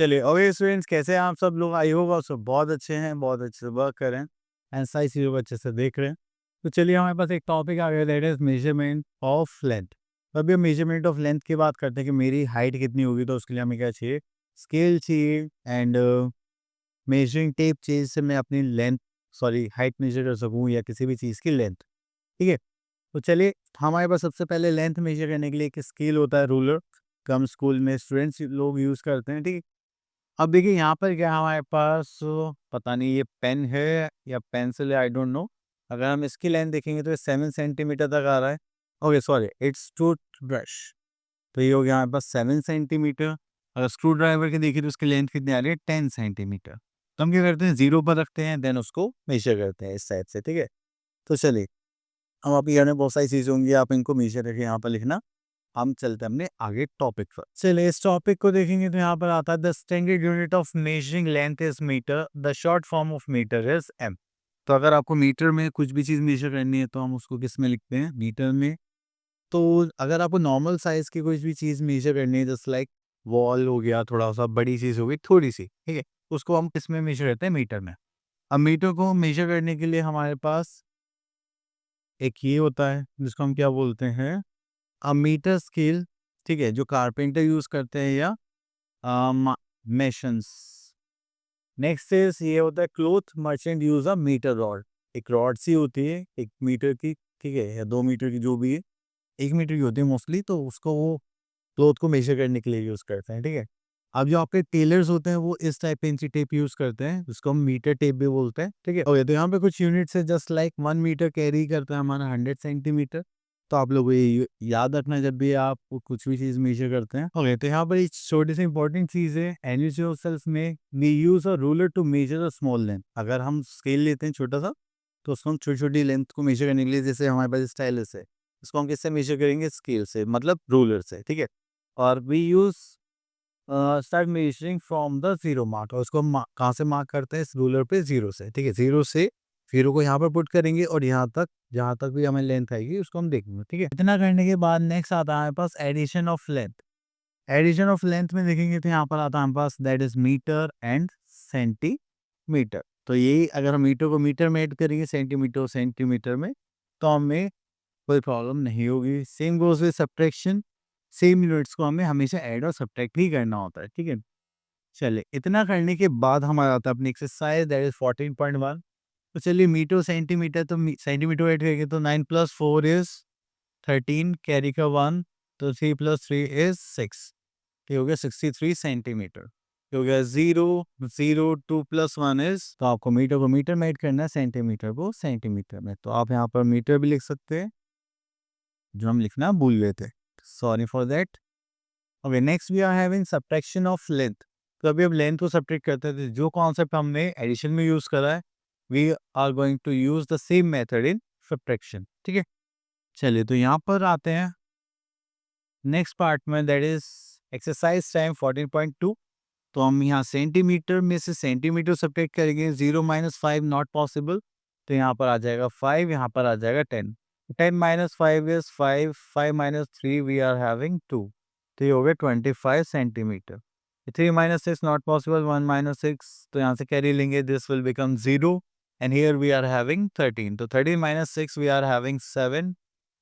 चलिए okay students, कैसे हैं आप सब लोग? आई होप आप सब बहुत अच्छे हैं, बहुत अच्छे से वर्क कर रहे हैं एंड सारी चीज़ों को अच्छे से देख रहे हैं। तो चलिए हमारे पास एक टॉपिक आ गया, that is measurement of length. तो अभी हम मेजरमेंट ऑफ लेंथ की बात करते हैं कि मेरी हाइट कितनी होगी, तो उसके लिए हमें क्या चाहिए? स्केल चाहिए एंड मेजरिंग टेप चाहिए, जिससे मैं अपनी लेंथ हाइट मेजर कर सकूँ या किसी भी चीज़ की लेंथ। ठीक है, तो चलिए हमारे पास सबसे पहले लेंथ मेजर करने के लिए एक स्केल होता है, रूलर। कम स्कूल में स्टूडेंट्स लोग यूज़ करते हैं। ठीक है, अब देखिए यहाँ पर क्या हमारे पास पता नहीं ये पेन है या पेंसिल है, आई डोंट नो। अगर हम इसकी लेंथ देखेंगे तो ये 7 सेंटीमीटर तक आ रहा है। Okay sorry, it's tooth brush. तो ये हो गया हमारे पास 7 सेंटीमीटर। अगर स्क्रू ड्राइवर की देखिए तो उसकी लेंथ कितनी आ रही है? 10 सेंटीमीटर। तो हम क्या करते हैं, जीरो पर रखते हैं, देन उसको मेजर करते हैं इस टाइप से। ठीक है, तो चलिए हम आपके घर में बहुत सारी चीज़ें होंगी, आप इनको मेजर करके यहाँ पर लिखना। हम चलते हैं अपने आगे टॉपिक पर। चलिए इस टॉपिक को देखेंगे तो यहाँ पर आता है the standard unit of measuring length is metre, the short form of metre is m. तो अगर आपको मीटर में कुछ भी चीज़ मेजर करनी है तो हम उसको किस में लिखते हैं? मीटर में। तो अगर आपको नॉर्मल साइज की कोई भी चीज़ मेजर करनी है, जस्ट लाइक वॉल हो गया, थोड़ा सा बड़ी चीज़ हो गई थोड़ी सी, ठीक है, उसको हम किस में मेजर करते हैं? मीटर में। अब मीटर को मेजर करने के लिए हमारे पास एक ये होता है जिसको हम क्या बोलते हैं? Metre scale. ठीक है, जो कारपेंटर यूज करते हैं या मेशंस। नेक्स्ट इज ये होता है cloth merchant use a metre rod. एक रॉड सी होती है 1 मीटर की, ठीक है, या 2 मीटर की, जो भी है, 1 मीटर की होती है मोस्टली, तो उसको वो क्लोथ को मेजर करने के लिए यूज करते हैं। ठीक है, अब जो आपके टेलर्स होते हैं वो इस टाइप पेंसी टेप यूज करते हैं, जिसको हम मीटर टेप भी बोलते हैं। ठीक है, ओके, तो यहाँ पे कुछ यूनिट्स है, जस्ट लाइक 1 मीटर कैरी करता है हमारा 100 सेंटीमीटर। तो आप लोग ये याद रखना जब भी आप कुछ भी चीज मेजर करते हैं। ओके, तो यहाँ पर एक छोटी सी इंपॉर्टेंट चीज है, एनयूजल्स में we use a ruler to measure a small length. अगर हम स्केल लेते हैं छोटा सा, तो उसको हम छोटी छोटी लेंथ को मेजर करने के लिए, जैसे हमारे पास स्टाइलस है, इसको हम किससे मेजर करेंगे? स्केल से, मतलब रूलर से। ठीक है, और we use start measuring from the zero mark, और उसको हम कहाँ से मार्क करते हैं? इस रूलर पे जीरो से। ठीक है, जीरो से जीरो को यहाँ पर पुट करेंगे और यहाँ तक, जहाँ तक भी हमें लेंथ आएगी उसको हम देखेंगे। ठीक है, इतना करने के बाद नेक्स्ट आता है हमारे पास addition of length. Addition of length में देखेंगे तो यहाँ पर आता है हमारे पास that is metre and centimetre. तो यही अगर हम मीटर को मीटर में ऐड करेंगे, सेंटीमीटर सेंटीमीटर में, तो हमें कोई प्रॉब्लम नहीं होगी। Same goes with subtraction, same units को हमें हमेशा ऐड और सब्ट्रैक्ट ही करना होता है। ठीक है, चलिए इतना करने के बाद हमारा आता है अपनी एक्सरसाइज, दैट इज 14.1। तो चलिए मीटर सेंटीमीटर, तो सेंटीमीटर ऐड करेंगे तो 9 + 4 इज 13, कैरी का 1, तो 3 + 3 इज 6। ये हो गया 63 सेंटीमीटर। ये हो गया 0 0 2 + 1 इज, तो आपको मीटर को मीटर में ऐड करना है, सेंटीमीटर को सेंटीमीटर में। तो आप यहाँ पर मीटर भी लिख सकते हैं, जो हम लिखना भूल गए थे, sorry for that. Okay, next we are having subtraction of length. तो अभी हम लेंथ को सब्ट्रैक्ट करते थे, जो कॉन्सेप्ट हमने एडिशन में यूज करा है, we are going to use the same method in subtraction. ठीक है, चलिए तो यहाँ पर आते हैं नेक्स्ट पार्ट में, दैट इज एक्सरसाइज टाइम 14.2। तो हम यहाँ सेंटीमीटर में से सेंटीमीटर सब्ट्रैक्ट करेंगे, 0 - 5 नॉट पॉसिबल। तो यहाँ पर आ जाएगा 5, यहाँ पर आ जाएगा 10। 10 - 5 इज 5, 5 - 3 वी आर हैविंग 2। तो ये हो गया 25 सेंटीमीटर। 3 - 6 नॉट पॉसिबल, 1 - 6, तो यहाँ से कैरी लेंगे, this will become 0 and here we are having 13। तो 13 - 6 वी आर हैविंग 7।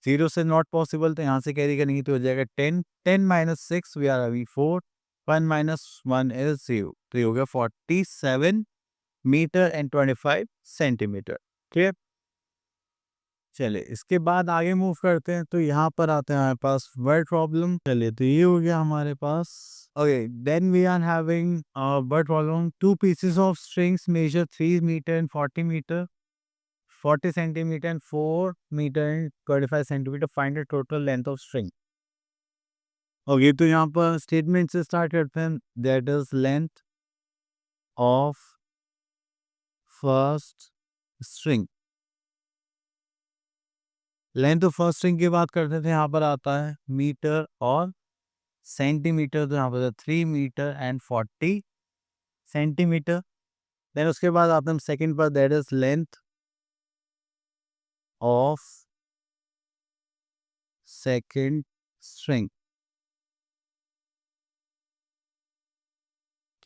0 से नॉट पॉसिबल, तो यहाँ से कैरी करेंगे तो हो जाएगा 10। 10 - 6 वी आर हैविंग 4। 1 - 1 is 0। तो ये हो गया 47 मीटर एंड 25 सेंटीमीटर। क्लियर? चलिए इसके बाद आगे मूव करते हैं, तो यहाँ पर आते हैं हमारे पास वर्ड प्रॉब्लम। चलिए तो ये हो गया हमारे पास। Okay, then we are having word problem. 2 pieces of strings measure 3 metre and 40 metre, 40 centimetre and 4 metre and 25 centimetre. Find the total length of string. Okay, तो यहाँ पर स्टेटमेंट से स्टार्ट करते हैं, that is length of first string. Length of first string की बात करते थे, यहाँ पर आता है मीटर और सेंटीमीटर। तो यहाँ पर 3 मीटर एंड 40 सेंटीमीटर। देन उसके बाद आते हैं सेकंड पर, that is length of second string.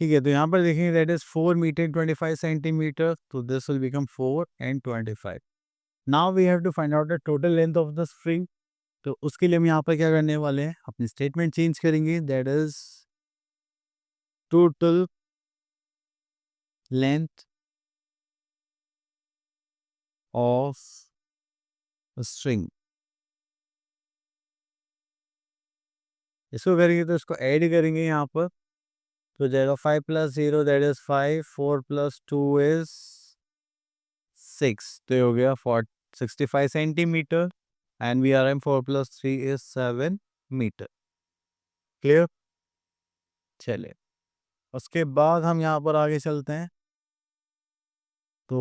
ठीक है, तो यहाँ पर देखेंगे दैट इज 4 मीटर 25 सेंटीमीटर, तो this will become 4 and 25. Now we have to find out the total length of the string. तो उसके लिए हम यहाँ पर क्या करने वाले हैं, अपनी स्टेटमेंट चेंज करेंगे. That is total length of string. इसको करेंगे तो इसको ऐड करेंगे यहाँ पर, तो जाएगा 5 + 0 दैट इज 5, 4 + 2 इज 6, तो ये हो गया 65 centimetre. And we are m 4 + 3 इज 7 मीटर. क्लियर. चलिए, उसके बाद हम यहाँ पर आगे चलते हैं. तो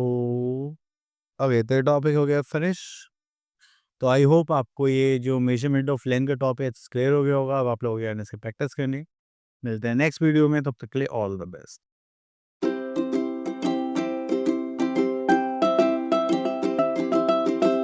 ओके, तो टॉपिक हो गया फिनिश. तो आई होप आपको ये जो मेजरमेंट ऑफ लेंथ का टॉपिक क्लियर हो गया होगा. अब आप लोग यार इसकी प्रैक्टिस करनी. मिलते हैं नेक्स्ट वीडियो में, तब तक के लिए ऑल द बेस्ट.